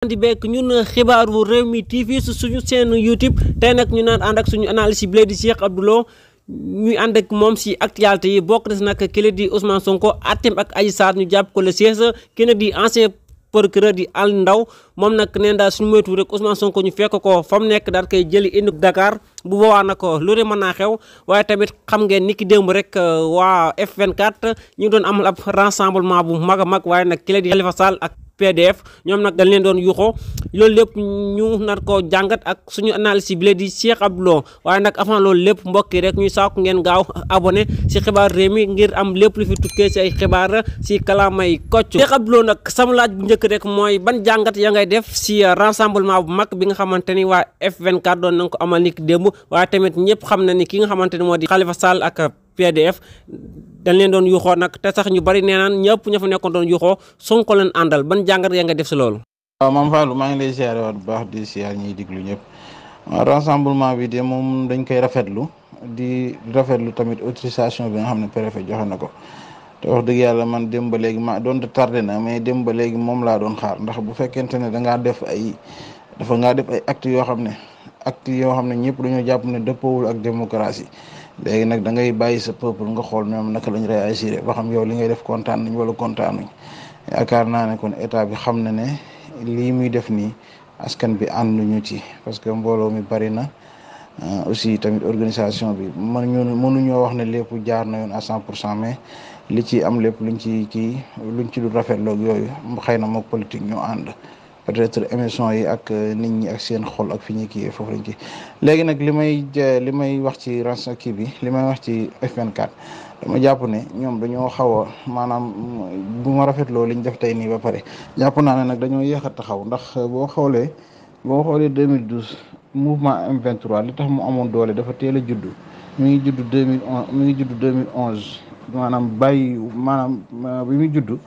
di bekk ñun xibaaru Rewmi TV su suñu seen YouTube tey nag ñu naan ànd ak suñu analyse bi di Cheikh Abdou Lo ñuy ànd ak moom si actualité yi bokk na si nag kii di Ousmane Sonko atteem ak Adji Sarr ñu jàpp ko le 16 kii nag di ancien procureur di Al Ndaw moom nag neen daal suñu moytu rek Ousmane Sonko ñu fekk ko fa mu nekk daal koy jëli indi Dakar bu boobaa nag lu ne mën naa xew waaye tamit xam ngeen ni ki démb rek waa F24 ñu ngi doon amal ab rassemblement bu mag a mag waaye nag kii di Khalifa Sall ak PDF ñoom nag dañ leen doon yuuxoo loolu lépp ñu nar ko jàngat ak suñu analyse bi di Cheikh Abdou Lo waaye nag avant loolu lépp mbokk yi rek ñuy saako ngeen gaaw abonné si xibaar Rewmi ngir am lépp lu fi tukkee si ay xibaar si kalaamay kocc. Cheikh Abdou Lo nag sama laaj bu njëkk rek mooy ban jàngat ya ngay def si rassemblement bu mag bi nga xamante ni waa F24 doon nañ ko amal ni ki démb waaye tamit ñëpp xam na ni ki nga xamante ni moo di Khalifa Sall ak PDF dañ leen doon yuuxoo nag te sax ñu bari nee naan ñëpp ña fa nekkoon doon yuuxoo Sonko leen àndal ban jàngat yaa nga def si loolu. waaw Mame Fallou maa ngi lay ziare waat bu baax di ziare ñiy diglu ñëpp waaw rassemblement bi de moom dañ koy rafetlu di rafetlu tamit autorisation bi nga xam ne préfet joxe na ko te wax dëgg yàlla man dem ba léegi ma doon tardé na mais dem ba léegi moom laa doon xaar ndax bu fekkente ne da ngaa def ay actes yoo xam ne ñëpp dañoo jàpp ne dëppoowul ak démocratie léegi nag da ngay bàyyi sa peuple nga xool ñoom naka lañ réagir ba xam yow li ngay def kontaan nañ wala kontaanuñ yaakaar naa ne kon état bi xam na ne lii muy def nii askan bi ànduñu ci parce que mbooloo mi bari na aussi tamit organisation bi mënuñoo wax ne lépp jaar na yoon à 100% mais li ci am lépp luñ ci du rafetloog yooyu xëy na mook politique ñoo ànd peut-être émission yi ak nit ñi ak seen xol ak fi ñuy kii foofu lañ kii léegi nag li may wax ci rançon kii bi li may wax ci F24 dama jàpp ne ñoom dañoo xaw a maanaam bu ma rafetloo liñ def tey nii ba pare jàpp naa ne nag dañoo yéex a taxaw ndax boo xoolee 2012 mouvement M23 li tax mu amoon doole dafa teel a juddu mi ngi judd 2011 maanaam bi muy juddu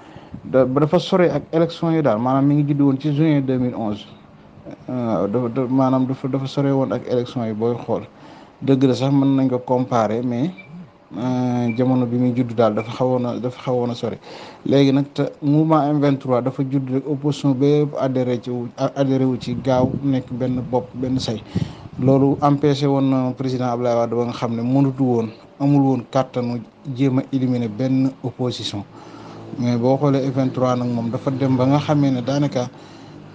dafa sore ak élection yi daal maanaam mi ngi judd woon ci juin 2011 dafa sore woon ak élection yi booy xool dëgg la sax mën nañ ko comparer mais jamono bi muy judd daal dafa xawoon a sore léegi nag te mouvement M23 dafa judd rek opposition bépp adhéré wu ci gaaw nekk benn bopp benn say loolu empêché woon président Abdoulaye Wade ba nga xam ne amul woon kàttanu jéem a éliminer benn opposition mais boo xoolee F23 nag moom dafa dem ba nga xamee ne daanaka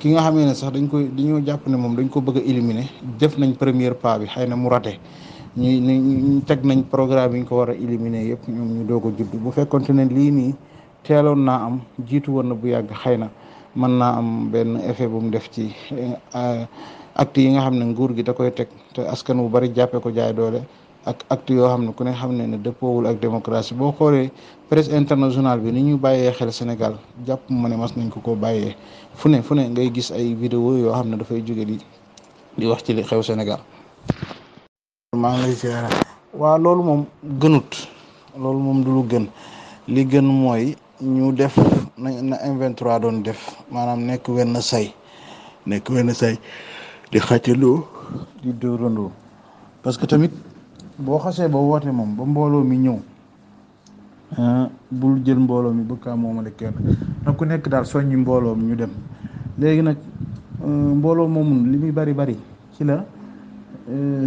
ki nga xamee ne sax dañoo jàpp ne moom dañ ko bëgg a éliminer def nañ premier pas bi xëy na mu raté ñu teg nañ programme yi ñu ko war a éliminer yëpp ñoom ñu doog a judd bu fekkonte ne lii nii teeloon naa am jiitu woon na bu yàgg xëy na mën naa am benn effet bu mu def ci acte yi nga xam ne nguur gi da koy teg te askan wu bari jàppee ko jaay doole ak acte yoo xam ne ku ne xam ne dëppoowul ak démocratie boo xoolee presse internationale bi ni ñu bàyyee xel Sénégal jàpp ma ne mas nañ ko bàyyee fu ne ngay gis ay vidéo yoo xam ne dafay jóge di wax ci li xew Sénégal. maa ngi lay ziar waaw loolu moom gënut loolu moom du lu gën li gën mooy ñu def na M23 doon def maanaam nekk wenn say di xàccaloo di dóorandoo parce que tamit boo xasee ba woote moom ba mbooloo mi ñëw bul jël mbooloo mi bëgg kaa moomale kenn nag ku nekk daal soññi mbooloo mi ñu dem léegi nag mbooloo moomu li muy bari ci la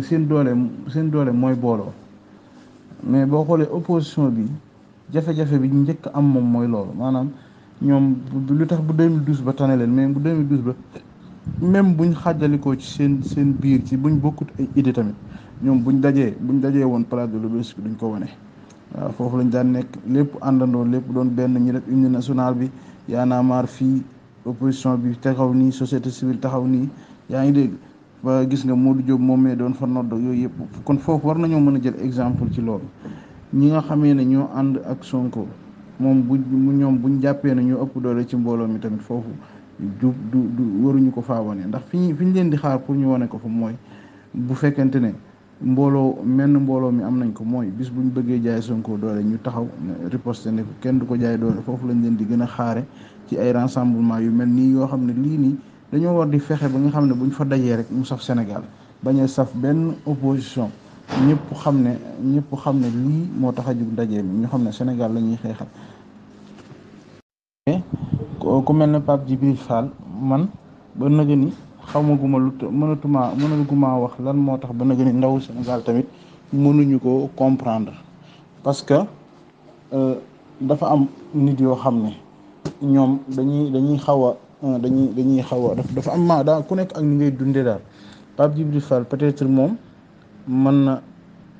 seen doole mooy booloo mais boo xoolee opposition bi jafe-jafe bi njëkk am moom mooy loolu maanaam ñoom lu tax bu 2012 ba tane leen mais bu 2012 ba même buñ xàjjalikoo ci seen biir ci buñ bokkut ay idée tamit ñoom buñ dajee woon place de l'Obélisque duñ ko wane waaw foofu lañ daan nekk lépp àndandoo lépp doon benn ñu def hymne national bi Y'en a marre fii opposition bi taxaw nii société civile taxaw nii yaa ngi dégg ba gis nga Modou Diop moom mee doon fa nodd yooyu yëpp kon foofu war nañoo mën a jël exemple ci loolu ñi nga xamee ne ñoo ànd ak Sonko moom buñ jàppee ne ñoo ëpp doole ci mbooloo mi tamit foofu du waruñu ko faa wane ndax fi ñu leen di xaar pour ñu wane ko fa mooy bu fekkente ne mbooloo mi am nañ ko mooy bis buñ bëggee jaay Sonko doole ñu taxaw riposte ne ko kenn du ko jaay doole foofu lañ leen di gën a xaare ci ay rassemblement yu mel nii yoo xam ne lii nii dañoo war di fexe ba nga xam ne buñ fa dajee rek mu saf Sénégal bañ a saf benn opposition ñëpp xam ne lii moo tax a jug dajee mi ñu xam ne Sénégal la ñuy xeexal ku mel ne Pape Djibril Fall man ba nëgë ni xamaguma mënaguma wax lan moo tax ba nëgë ni ndawu Sénégal tamit mënuñu ko comprendre parce que dafa am nit yoo xam ne ñoom dañuy xaw a dañuy xaw a dafa am daa ku nekk ak ni ngay dundee daal. Pape Djibril Fall peut-être moom mën na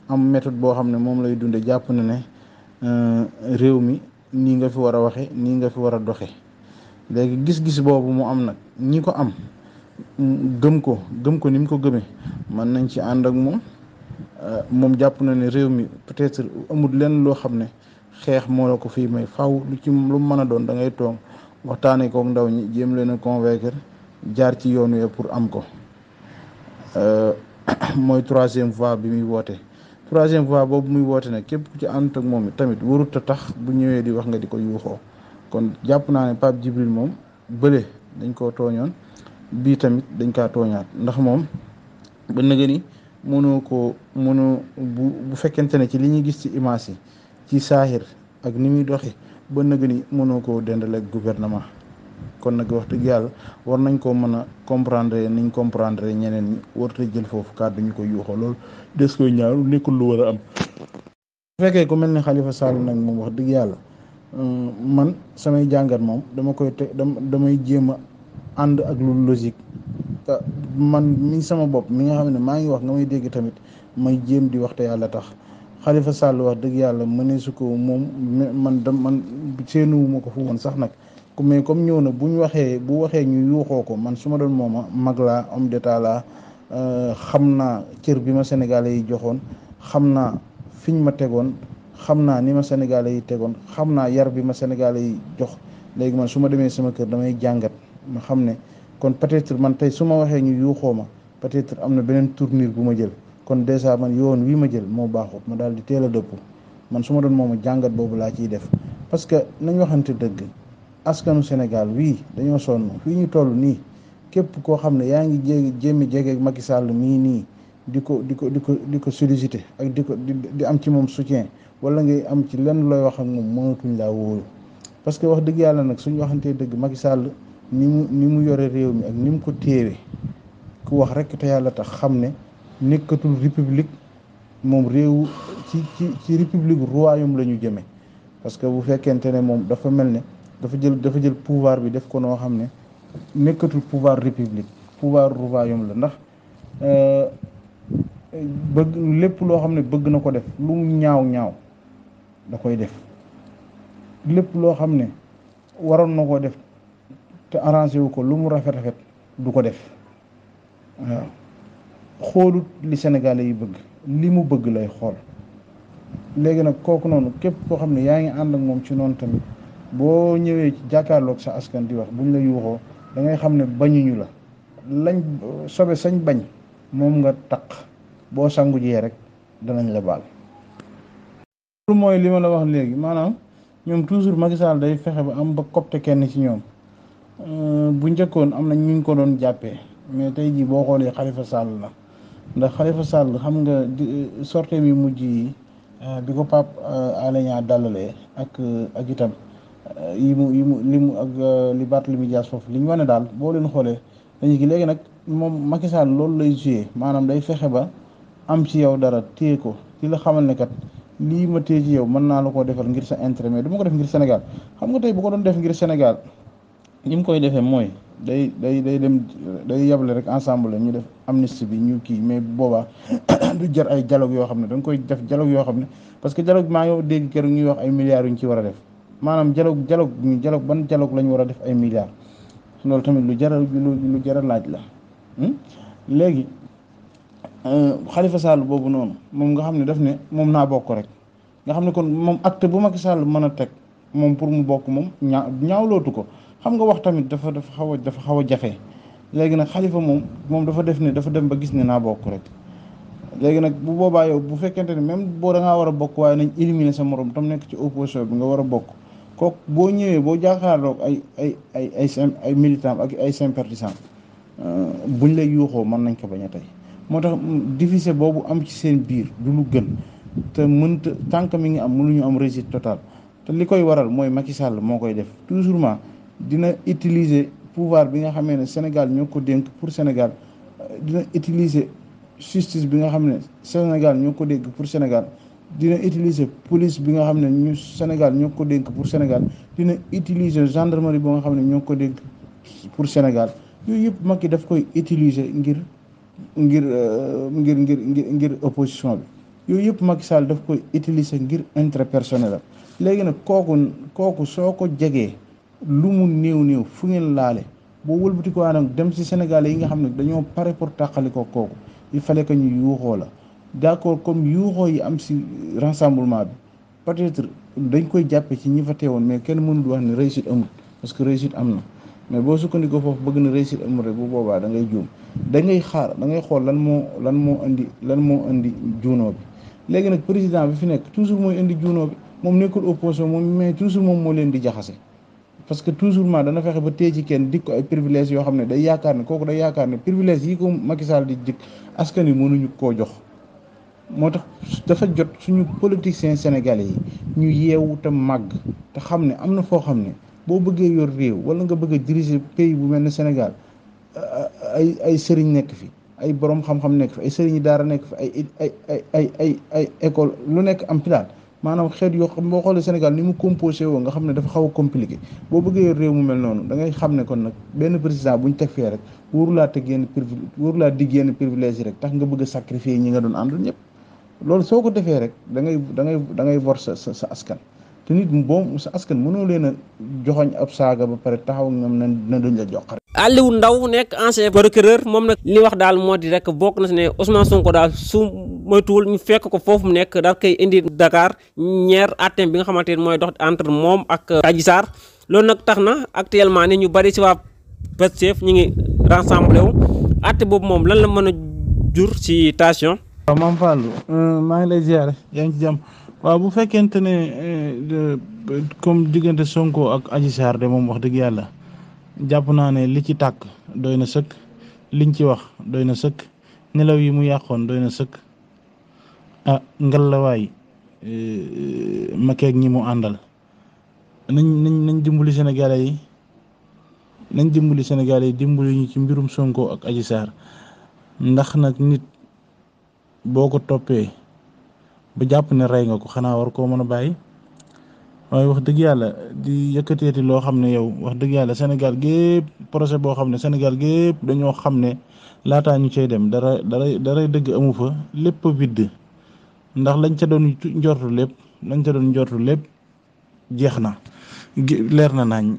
am méthode boo xam ne moom lay dunde jàpp na ne réew mi nii nga fi war a waxe nii nga fi war a doxe léegi gis-gis boobu mu am nag ñi ko am gëm ko ni mu ko gëmee mën nañ ci ànd ak moom jàpp na ne réew mi peut-être amul lenn loo xam ne xeex moo la ko fii may faw lu mën a doon da ngay toog waxtaanee kook ndaw ñi jéem leen a convaincre jaar ci yoon wi pour am ko mooy troisième voie bi muy woote troisième voie boobu muy woote nag képp ku ci ànd ak moom tamit warut a tax bu ñëwee di wax nga di ko yuuxoo kon jàpp naa ne Pape Djibril moom bële dañ koo tooñoon bii tamit dañ kaa tooñaat ndax moom ba nëgë ni bu fekkente ne ci li ñuy gis ci image yi ci saahir ak ni muy doxee ba nëgë ni mënoo koo dendale ak gouvernement kon nag wax dëgg yàlla war nañ koo mën a comprendre niñ comprendre ñeneen ñi warut a jël foofu kàddu ñu ko yuuxoo loolu des koy ñaaru nekkul lu war a am. bu fekkee ku mel ni Khalifa Sall nag moom wax dëgg yàlla man samay jàngat moom damay jéem a ànd ak lu logique man mi sama bopp mi nga xam ne maa ngi wax nga may dégg tamit may jéem di wax te yàlla tax Khalifa Sall wax dëgg yàlla mënee su ko moom man seenuwuma ko fu woon sax nag. mais comme ñëw na bu waxee ñu yuuxoo ko man su ma doon mooma mag laa homme d'état laa xam naa cër bi ma sénégalais yi joxoon xam naa fiñ ma tegoon xam naa ni ma sénégalais yi tegoon xam naa yar bi ma sénégalais yi jox léegi man su ma demee sama kër damay jàngat ma xam ne kon peut-être man tey su ma waxee ñu yuuxoo ma peut-être am na beneen tournure bu ma jël kon déjà man yoon wi ma jël moo baaxut ma daal di teel a dëpp man su ma doon mooma jàngat boobu laa ciy def parce que nañ waxante dëgg askanu Sénégal wii dañoo sonn fii ñu toll nii képp koo xam ne yaa ngi jéemi jege Macky Sall nii di ko solliciter ak di am ci moom soutien wala ngay am ci lenn looy wax ak moom mënatuñ laa wóolu parce que wax dëgg yàlla nag suñu waxantee dëgg Macky Sall ni mu yore réew mi ak ni mu ko téewe ku wax rek te yàlla tax xam ne nekkatul république moom réew ci république royaume la ñu jëme parce que bu fekkente ne moom dafa mel ne dafa jël pouvoir bi def ko noo xam ne nekkatul pouvoir république pouvoir royaume la ndax bëgg lépp loo xam ne bëgg na ko def lu mu ñaaw da koy def lépp loo xam ne waroon na ko def te arrangé wu ko lu mu rafet du ko def waaw xoolut li Sénégalais yi bëgg li mu bëgg lay xool léegi nag kooku noonu képp koo xam ne yaa ngi ànd ak moom ci noonu tamit boo ñëwee ci jàkkaarloog sa askan di wax buñ la yuuxoo da ngay xam ne bañuñu la lañ sobe sañ bañ moom nga taq boo sangu jee rek danañ la baal. loolu mooy li ma la wax léegi maanaam ñoom toujours Macky Sall day fexe ba am ba copte kenn ci ñoom bu njëkkoon am na ñu ngi ko doon jàppee mais tey jii boo xoolee Khalifa Sall la ndax Khalifa Sall xam nga sortie bi mujj yi bi ko Pape Alé Niang dalalee ak itam. li mu ak li Barthélémy Dias foofu li ñu wane daal boo leen xoolee dañu gi léegi nag moom Macky Sall loolu lay joué maanaam day fexe ba am ci yow dara téye ko ci la xamal ne kat lii ma téye ci yow mën naa la koo defal ngir sa intérêt mais du ma ko def ngir Sénégal xam nga tey bu ko doon def ngir Sénégal ni mu koy defee mooy day dem day yable rek ensemble ñu def amnistie bi ñu kii mais boobaa du jar ay dialogue yoo xam ne da nga koy def dialogue yoo xam ne parce que dialogue maa ngi dégg keroog ñuy wax ay milliards yu ñu ci war a def maanaam dialogue ban dialogue la ñu war a def ay milliards loolu tamit lu jar a laaj la léegi Khalifa Sall boobu noonu moom nga xam ne daf ne moom naa bokk rek nga xam ne kon moom acte bu Macky Sall mën a teg moom pour mu bokk moom ñaawlootu ko xam nga wax tamit dafa xaw a jafe léegi nag Khalifa moom dafa def ne dafa dem ba gis ne naa bokk rek léegi nag bu boobaa yow bu fekkente ne même boo da ngaa war a bokk waaye nañ éliminer sa morom tam nekk ci opposition bi nga war a bokk kooku boo ñëwee boo jàkkaarloog ay militants ak ay sympathisants buñ lay yuuxoo mën nañ ko bañ a tey moo tax diviser boobu am ci seen biir du lu gën te mënta tànk mi ngi am mënuñu am réussite totale te li koy waral mooy Macky Sall moo koy def toujours dina utiliser pouvoir bi nga xamee ne Sénégal ñoo ko dénk pour Sénégal, dina utiliser justice bi nga xam ne Sénégal ñoo ko dénk pour Sénégal, dina utiliser police bi nga xam ne ñu Sénégal ñoo ko dénk pour Sénégal, dina utiliser gendarmerie bi nga xam ne ñoo ko dénk pour Sénégal. yooyu yëpp Macky daf koy utiliser ngir opposition bi. yooyu yëpp Macky Sall daf koy utiliser ngir intérêt personnel la. léegi nag kooku soo ko jegee lu mu néew fu ngeen laale boo wëlbati ko nag dem ci Sénégalais yi nga xam ne dañoo pare pour tàqali ko kooku, il fallait que ñu yuuxoo la. d'accord, comme yuuxoo yi am ci rassemblement bi peut-être dañ koy jàppe ci ñi fa teewoon, mais kenn mënul wax ne réussite amul, parce que réussite am na. mais boo sukkandikoo foofu bëgg na réussite amul rek bu boobaa da ngay juum. da ngay xool lan moo indi juunoo bi. léegi nag président bi fi nekk toujours mooy indi juunoo bi, moom nekkul opposition moom, mais toujours moom moo leen di jaxase. parce que toujours dana fexe ba téye ci kenn dik ko ay privilèges yoo xam ne day yaakaar ne privilèges yi ko Macky Sall di jëkk askan wi mënuñu koo jox. moo tax dafa jot suñu politiciens sénégalais yi ñu yeewu te màgg te xam ne am na foo xam ne boo bëggee yor réew wala nga bëgg a diriger pays bu mel ne Sénégal, ay sëriñ nekk fi, ay borom xam-xam nekk fi, ay sëriñ daara nekk fi, ay école lu nekk am pilaat. maanaam xeet yoo xam boo xoolee Sénégal ni mu composé woo nga xam ne dafa xaw a compliqué. boo bëggee yor réew mu mel noonu da ngay xam ne kon nag benn président bu ñu teg fee rek warulaa digg yenn privilège yi rek tax nga bëgg a sacrifier ñi nga doon àndul ñëpp. loolu soo ko defee rek da ngay bor sa askan. te nit boo sa askan mënoo leen a joxoñ ab saaga ba pare taxaw ak ñoom na duñ la jox. Aliou Ndao nekk ancien procureur moom nag li wax daal moo di rek bokk na si ne Ousmane Sonko daal su moytuwul ñu fekk ko foofu mu nekk daal koy indi Dakar ñeer àtteem bi nga xamante ne mooy dox entre moom ak Adji Sarr. loolu nag tax na actuellement ni ñu bari si waa Pastef ñu ngi rassemblé wu àtte boobu moom lan la mën a jur si tension. waaw Mame Fallou maa ngi lay ziare yaa ngi ci jàmm. waaw bu fekkente ne comme diggante Sonko ak Adji Sarr de moom wax dëgg yàlla jàpp naa ne li ci tàkk doy na sëkk, liñ ci wax doy na sëkk, nelaw yi mu yàqoon doy na sëkk. ngalawaay makeeg ñi mu àndal nañ dimbali Sénégalais yi, dimbali ñu ci mbirum Sonko ak Adji Sarr. ndax nag nit boo ko toppee ba jàpp ne rey nga ko xanaa war koo mën a bàyyi. waaye wax dëgg yàlla di yëkkateeti loo xam ne yow wax dëgg yàlla Sénégal gépp projet boo xam ne Sénégal gépp dañoo xam ne laataa ñu cay dem dara dëgg amu fa, lépp vide. ndax lañ ca doon njortu lépp jeex na, leer na nañ.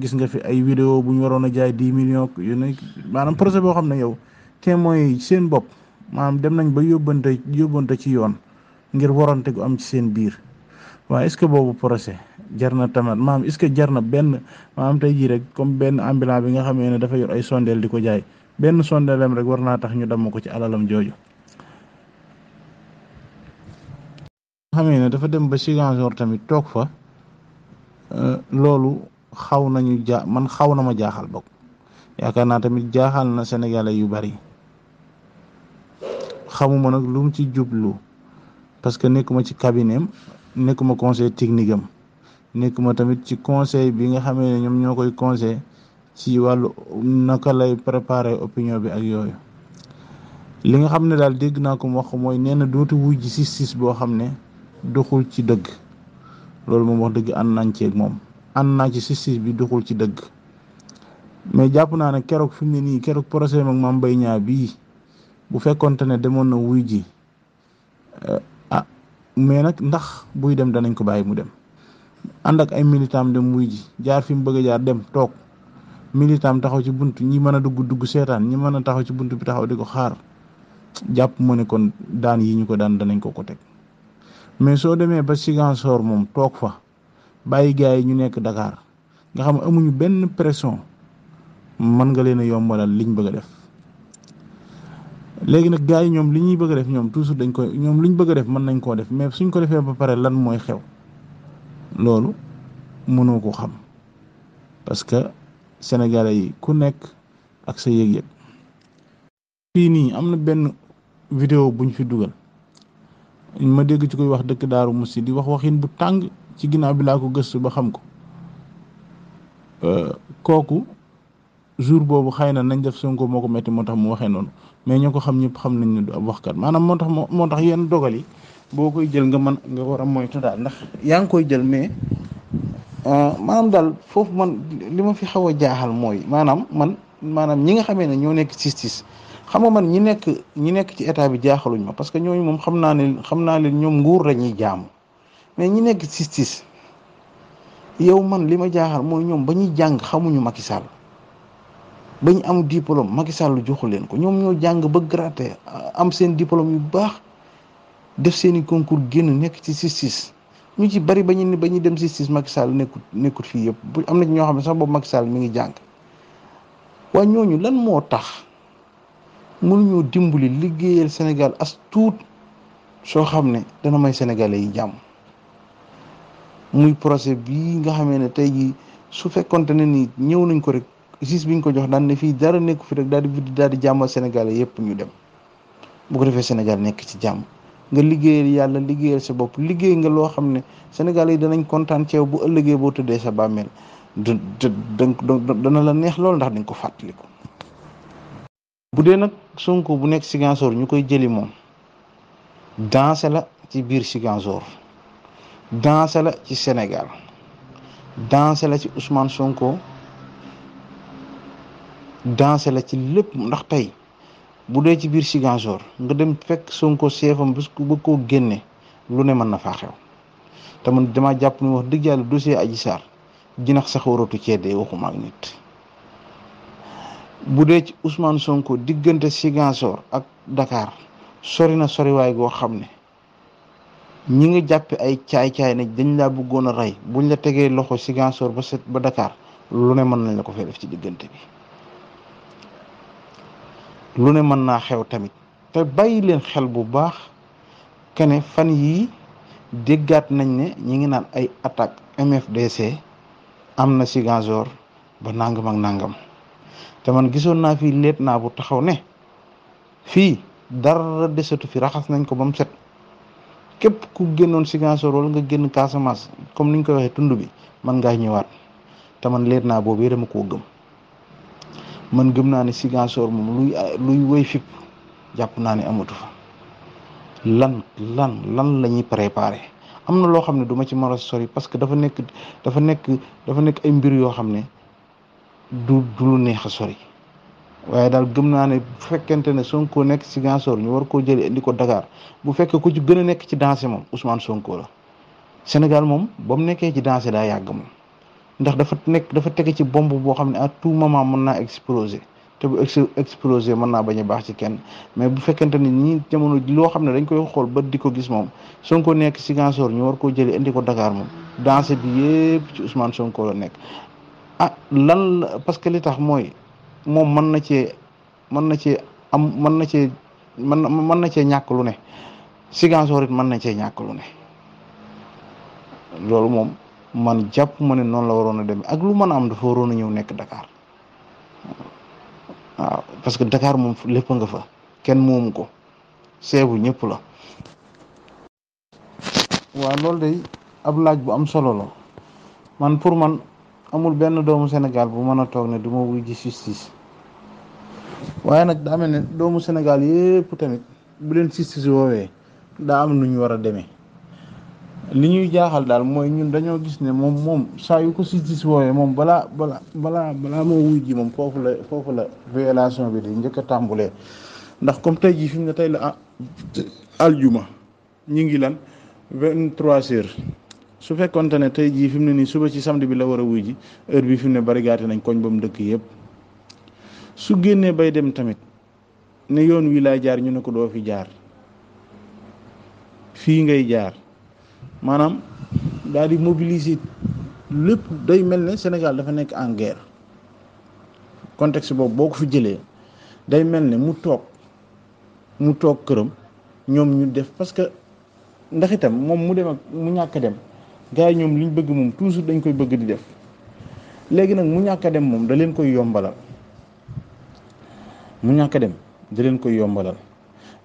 gis nga fi ay vidéo bu ñu waroon a jaay 10 millions yu ne, maanaam projet boo xam ne yow témoins yi seen bopp maanaam dem nañ ba yóbbante ci yoon ngir warante gu am ci seen biir. waaw est-ce que boobu procès jar na tamit maanaam est-ce que jar na benn maanaam tey jii rek comme benn ambulant bi nga xamee ne dafa yor ay sondeel di ko jaay, benn sondeelem rek war naa tax ñu damm ko ci alalam jooju. xamee ne dafa dem ba Ziguinchor tamit toog fa, loolu xaw na ma jaaxal bokk. yaakaar naa tamit jaaxal na Sénégalais yu bari. xamuma nag lu mu ci jublu, parce que nekkuma ci cabinet am, nekkuma conseil technique am, nekkuma tamit ci conseil bi nga xamee ne ñoom ñoo koy conseil ci wàllu naka lay préparer opinion bi ak yooyu. li nga xam ne daal dégg naa ko mu wax mooy nee na dootu wuy ji justice boo xam ne doxul ci dëgg. loolu moom wax dëgg ànd nañ ci ak moom, ànd naa ci justice bi doxul ci dëgg. mais jàpp naa ne keroog fi mu ne nii keroog procès ak Mame Mbaye Niang bii bu fekkonte ne demoon na wuy ji mais nag ndax buy dem danañ ko bàyyi mu dem ànd ak ay militant dem wuy ji jaar fi mu bëgg a jaar dem toog militant taxaw ci bunt ñi mën a dugg seetaan, ñi mën a taxaw ci bunt bi taxaw di ko xaar. jàpp ma ne kon daan yi ñu ko daan danañ ko teg. mais soo demee ba Ziguinchor moom toog fa bàyyi gars yi ñu nekk Dakar nga xam amuñu benn pression, mën nga leen a yombalal liñ bëgg a def. léegi nag gars yi ñoom li ñuy bëgg a def ñoom toujours ñoom liñ bëgg a def mën nañ koo def, mais suñ ko defee ba pare lan mooy xew loolu mënoo ko xam, parce que Sénégalais yi ku nekk ak sa yëg-yëg. fii nii am na benn vidéo buñ fi dugal ma dégg ci koy wax dëkk Daaru Musti di wax waxin bu tàng, ci ginnaaw bi laa ko gëstu ba xam ko. kooku jour boobu xëy na nañ def Sonko moo ko metti moo tax mu waxee noonu mais ñoo ko xam ñëpp xam nañ ne du ab waxkat maanaam moo tax yenn dogal yi boo koy jël nga war a moytu daal ndax yaa ngi koy jël mais maanaam daal foofu man li ma fi xaw a jaaxal mooy maanaam ñi nga xamee ne ñoo nekk justice xam nga man ñi nekk ci état bi jaaxaluñ ma parce que ñooñu moom xam naa leen ñoom nguur la ñuy jaamu mais ñi nekk justice yow man li ma jaaxal mooy ñoom ba ñuy jàng xamuñu Macky Sall ba ñu am diplôme Macky Sall joxu leen ko ñoom ñoo jàng ba gratter am seen diplôme yu baax def seeni concours génn nekk ci justice ñu ci bari ba ñu dem justice Macky Sall nekkut fii yëpp bu am na ci ñoo xam ne sax boobu Macky Sall mi ngi jàng waaye ñooñu lan moo tax mënuñoo dimbali liggéeyal Sénégal as tuut soo xam ne dana may sénégalais yi jàmm muy procès bii nga xamee ne tey jii su fekkonte ne ni ñëw nañ ko rek justice bi ñu ko jox daan ne fii dara nekku fi rek daal di jàmmal sénégalais yëpp ñu dem bu ko defee Sénégal nekk ci jàmm nga liggéeyal yàlla liggéeyal sa bopp liggéey nga loo xam ne sénégalais yi danañ kontaan ci yow bu ëllëgee boo tëddee sa bàmmeel dana la neex lool ndax dañ ko fàttaliku. bu dee nag Sonko bu nekk Ziguinchor ñu koy jëli moom danse la ci biir Ziguinchor danse la ci Sénégal danse la ci Ousmane Sonko danse la ci lépp ndax tey bu dee ci biir Ziguinchor nga dem fekk Sonko seefam ba koo génne lu ne mën na faa xew te man dama jàpp ni wax dëgg yàlla dossier Adji Sarr jinax sax waratu ceedee waxuma ak nit bu dee ci Ousmane Sonko diggante Ziguinchor ak Dakar sori na soriwaay goo xam ne ñi nga jàppe ay caay-caay ne dañ laa bëggoon a rey buñ la tegee loxo Ziguinchor ba Dakar lu ne mën nañ la ko fay def ci diggante bi lu ne mën naa xew tamit te bàyyi leen xel bu baax kene fan yii déggaat nañ ne ñi ngi naan ay attaque MFDC am na Ziguinchor ba nangam ak nangam te man gisoon naa fii leet naa bu taxaw ne fii dara desatu fi raxas nañ ko ba mu set képp ku génnoon Ziguinchor wala nga génn Casamance comme niñ koy waxee tund bi man ngaa ñëwaat te man leet naa boobu dama koo gëm man gëm naa ne Ziguinchor moom luy woy fipp jàpp naa ne amatu fa lan la ñuy préparé am na loo xam ne duma ci mën a sori parce que dafa nekk ay mbir yoo xam ne du lu neex a sori waaye daal gëm naa ne bu fekkente ne Sonko nekk Ziguinchor ñu war koo jëlee indi ko Dakar bu fekkee ku ci gën a nekk ci dansé moom Ousmane Sonko la Sénégal moom ba mu nekkee ci dansé daa yàgg moom ndax dafa tege ci bombe boo xam ne à tout moment mën naa exploser te bu exploser mën naa bañ a baax ci kenn mais bu fekkente ni ñi jamono loo xam ne dañ koy xool ba di ko gis moom Sonko nekk Ziguinchor ñu war koo jëlee indi ko Dakar moom dansé bi yëpp ci Ousmane Sonko la nekk lan la parce que li tax mooy moom mën na cee ñàkk lu ne Ziguinchor it mën na cee ñàkk lu ne loolu moom man jàpp ma ne noonu la waroon a demee ak lu mën a am dafa waroon a ñëw nekk Dakar waaw parce que Dakar moom lépp nga fa kenn moomu ko seebu ñëpp la. waaw loolu day ab laaj bu am solo la man pour man amul benn doomu Sénégal bu mën a toog ne du ma wuy ji justice waaye nag daa mel ne doomu Sénégal yépp tamit bu leen justice woowee daa am nu ñu war a demee. li ñuy jaaxal daal mooy ñun dañoo gis ne moom saa yu ko justice woowee moom balaa moo wuy ji moom foofu la violation bi di njëkk a tàmbulee ndax comme tey jii fi mu ne tey la aljuma ñi ngi lan 23h su fekkonte ne tey jii fi mu ne nii suba ci samedi bi la war a wuy ji heure bi fi mu ne barigaate nañ koñ ba mu dëkk yëpp su génnee bay dem tamit ne yoon wi laay jaar ñu ne ko doo fi jaar fii ngay jaar maanaam daal di mobiliser lépp day mel ne Sénégal dafa nekk en guerre contexte boobu boo ko fi jëlee day mel ne mu toog këram ñoom ñu def parce que ndax itam moom mu dem ak mu ñàkk a dem gars yi ñoom liñ bëgg moom toujours dañ koy bëgg di def léegi nag mu ñàkk a dem moom da leen koy yombalal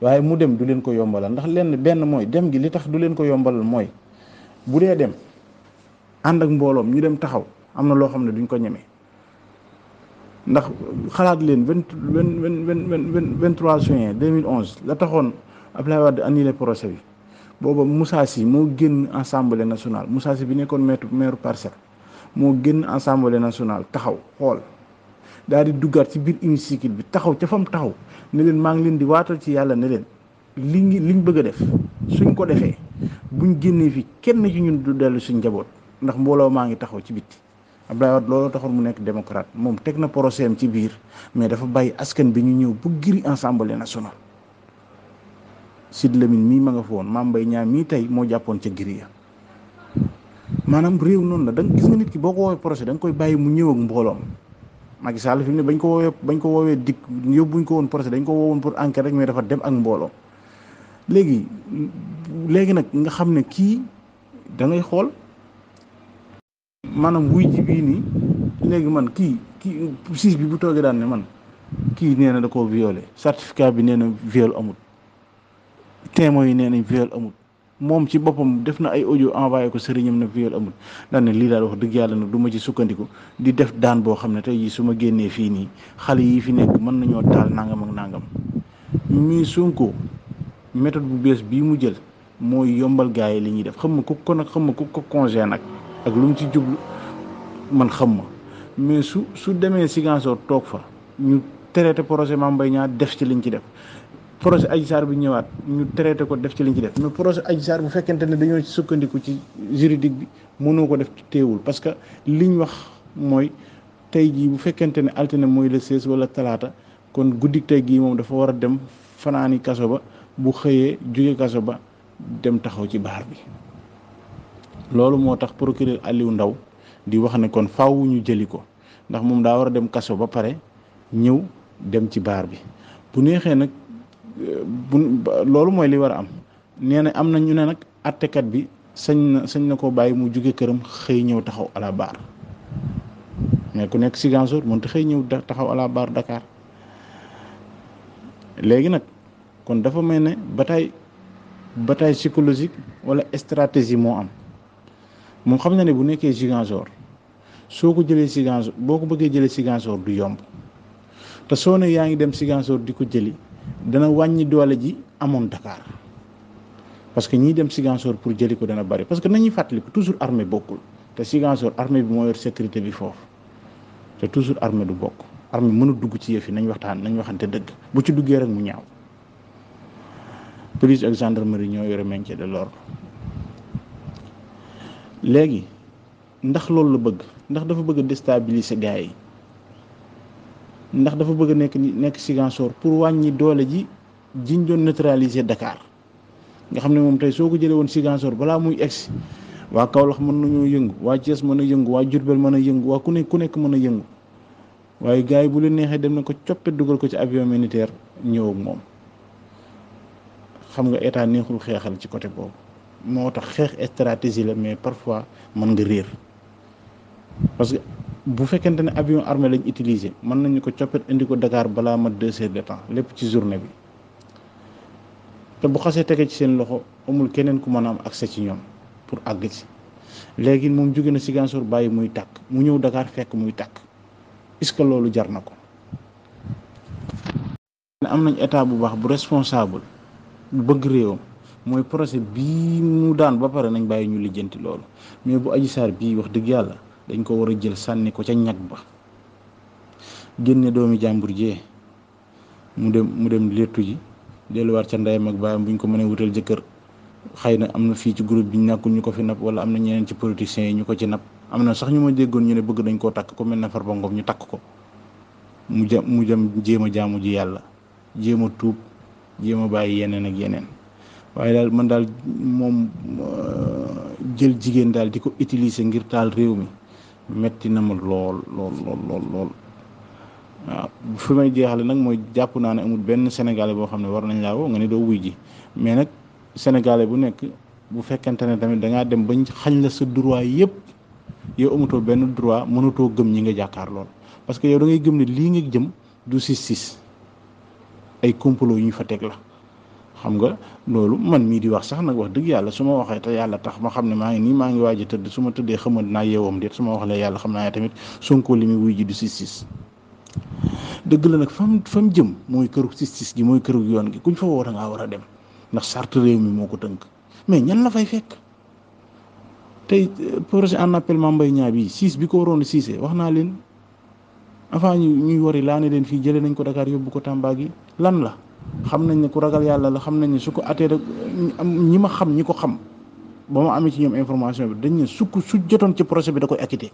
waaye mu dem du leen ko yombalal ndax benn mooy dem gi li tax du leen ko yombalal mooy bu dee dem ànd ak mbooloom ñu dem taxaw am na loo xam ne duñ ko ñeme ndax xalaat leen 23 juin 2011 la taxoon Abdoulaye Wade annulé procès bi booba Moussa Sy moo génn assemblée nationale Moussa Sy bi nekkoon maire Parcelles moo génn assemblée nationale taxaw xool daal di duggaat ci biir hémicycle bi taxaw ca fam taxaw ne leen maa ngi leen di waatal ci yàlla ne leen liñ bëgg a def suñ ko defee buñ génnee fi kenn ci ñun du dellu suñ njaboot ndax mbooloo maa ngi taxaw ci bitti. Abdoulaye Wade looloo taxoon mu nekk démocrate moom teg na procès am ci biir mais dafa bàyyi askan bi ñu ñëw bu giri assemblée nationale. Sidy Lamine mii ma nga fa woon Mame Mbaye Niang mii tey moo jàppoon ca giri ya maanaam réew noonu la da gis nga nit ki boo ko woowee procès da nga koy bàyyi mu ñëw ak mbooloom. Macky Sall fi mu ne bañ ko woowee dikk yóbbuñ ko woon procès dañ ko woowoon pour enquête rek mais dafa dem ak mbooloo léegi nag nga xam ne kii da ngay xool maanaam wuy ji bii nii léegi man kii siis bi bu toogee daan ne man kii nee na da koo violé certificat bi nee na viol amul témoins yi nee nañ viol amul moom ci boppam def na ay audio envoyé ko sëriñam na viol amul daan ne lii daal wax dëgg yàlla nag du ma ci sukkandiku di def daan boo xam ne tey jii su ma génnee fii nii xale yi fi nekk mën nañoo taal nangam ak nangam mais Sonko méthode bu bees bii mu jël mooy yombal gars yi li ñuy def xam ma ku ko nag xam ma ku ko congé nag ak lu mu ci jublu man xam ma mais su demee Ziguinchor toog fa ñu traité projet Mame Mbaye Niang def ci liñ ci def projet Adji Sarr bi ñëwaat ñu traité ko def ci liñ ci def mais projet Adji Sarr bu fekkente ne dañoo ci sukkandiku ci juridique bi mënoo ko def teewul parce que liñ wax mooy tey jii bu fekkente ne altine mooy le 16 wala talaata kon guddik tey gii moom dafa war a dem fanaani kaso ba bu xëyee jóge kaso ba dem taxaw ci baar bi loolu moo tax procureur Aliou Ndao di wax ne kon faaw ñu jëli ko ndax moom daa war a dem kaso ba pare ñëw dem ci baar bi bu neexee nag loolu mooy li war a am nee na am na ñu ne nag attekat bi sañ na koo bàyyi mu jóge këram xëy ñëw taxaw à la barre mais ku nekk Ziguinchor mënut xëy ñëw taxaw à la barre Dakar léegi nag kon dafa mel ne bataille psychologique wala stratégie moo am moom xam na ne bu nekkee Ziguinchor soo ko jëlee Ziguinchor boo ko bëggee jëlee Ziguinchor du yomb te soo ne yaa ngi dem Ziguinchor di ko jëli dana wàññi doole ji amoon Dakar parce que ñiy dem Ziguinchor pour jëli ko dana bari parce que nañuy fàttaliku toujours armée bokkul te Ziguinchor armée bi moo yor sécurité bi foofu te toujours armée du bokk armée mën a dugg ci yëf yi nañ waxante dëgg bu ci duggee rek mu ñaaw police ak gendarmerie ñoo yore maintien de l'ordre léegi ndax loolu la bëgg ndax dafa bëgg a déstabiliser gars yi ndax dafa bëgg a nekk Ziguinchor pour wàññi doole jiñ doon neutraliser Dakar nga xam ne moom tey soo ko jëlee woon Ziguinchor balaa muy egsi waa Kaolack mën nañoo yëngu waa Thiès mën a yëngu waa Diourbel mën a yëngu waa ku nekk mën a yëngu waaye gars yi bu leen neexee dem na ko coppe dugal ko ci avion militaire ñëw ak moom xam nga état neexul xeexal ci côté boobu moo tax xeex stratégie la mais parfois mën nga réer parce que bu fekkente ne avion armé lañ utiliser mën nañu ko coppet indi ko Dakar balaa mat 2 heures de temps lépp ci journée bi te bu xasee tege ci seen loxo amul keneen ku mën a am accès ci ñoom pour àgg ci léegi moom jóge na Ziguinchor bàyyi muy tàkk mu ñëw Dakar fekk muy tàkk est-ce que loolu jar na ko. am nañ état bu baax bu responsable bu bëgg réewam mooy procès bii mu daan ba pare nañ bàyyi ñu lijjanti loolu mais bu Adji Sarr bii wax dëgg yàlla dañ ko war a jël sànni ko ca ñag ba génne doomi jàmbur jee mu dem léttu ji delluwaat ca ndeyam ak baayam bu ñu ko mënee wutal jëkkër xëy na am na fii ci groupe bi ñu nàkkul ñu ko fi napp wala am na ñeneen ci politiciens yi ñu ko ci napp am na sax ñu ma déggoon ñu ne bëgg dañ koo takk ko mel na Farba Ngom ñu takk ko mu jëm jéem a jaamu ji yàlla jéem a tuub jéem a bàyyi yeneen ak yeneen waaye daal man daal moom jël jigéen daal di ko utiliser ngir taal réew mi metti na ma lool waaw fi may jeexale nag mooy jàpp naa ne amul benn sénégalais boo xam ne war nañ laa woo nga ne doo wuy ji mais nag sénégalais bu nekk bu fekkente ne tamit dangaa dem bañ xañ la sa droit yëpp yow amatoo benn droit mënatoo gëm ñi nga jàkkaar lool parce que yow da ngay gëm ne lii nga jëm du sis ay complot yu ñu fa teg la xam nga loolu man mii di wax sax nag wax dëgg yàlla su ma waxee te yàlla tax ma xam ne maa ngi waaj a tëdd su ma tëddee xamal naa yeewam déet su ma wax la yàlla xam naa ne tamit Sonko li muy wuy ji du sis dëgg la nag fam jëm mooy këru justice gi mooy këru yoon gi kuñ fa woo da ngaa war a dem ndax charte réew mi moo ko tënk mais ñan la fay fekk tey projet en appel Mame Mbaye Niang bi siis bi ko waroon a siisee wax naa leen avant ñuy wari laa ne leen fii jëlee nañ ko Dakar yóbbu ko Tamba gi lan la xam nañ ne ku ragal yàlla la xam nañ ne su ko atee rek ñi ma xam ñi ko xam ba ma amee ci ñoom information bi dañ ne su jotoon ci projet bi da koy acquitté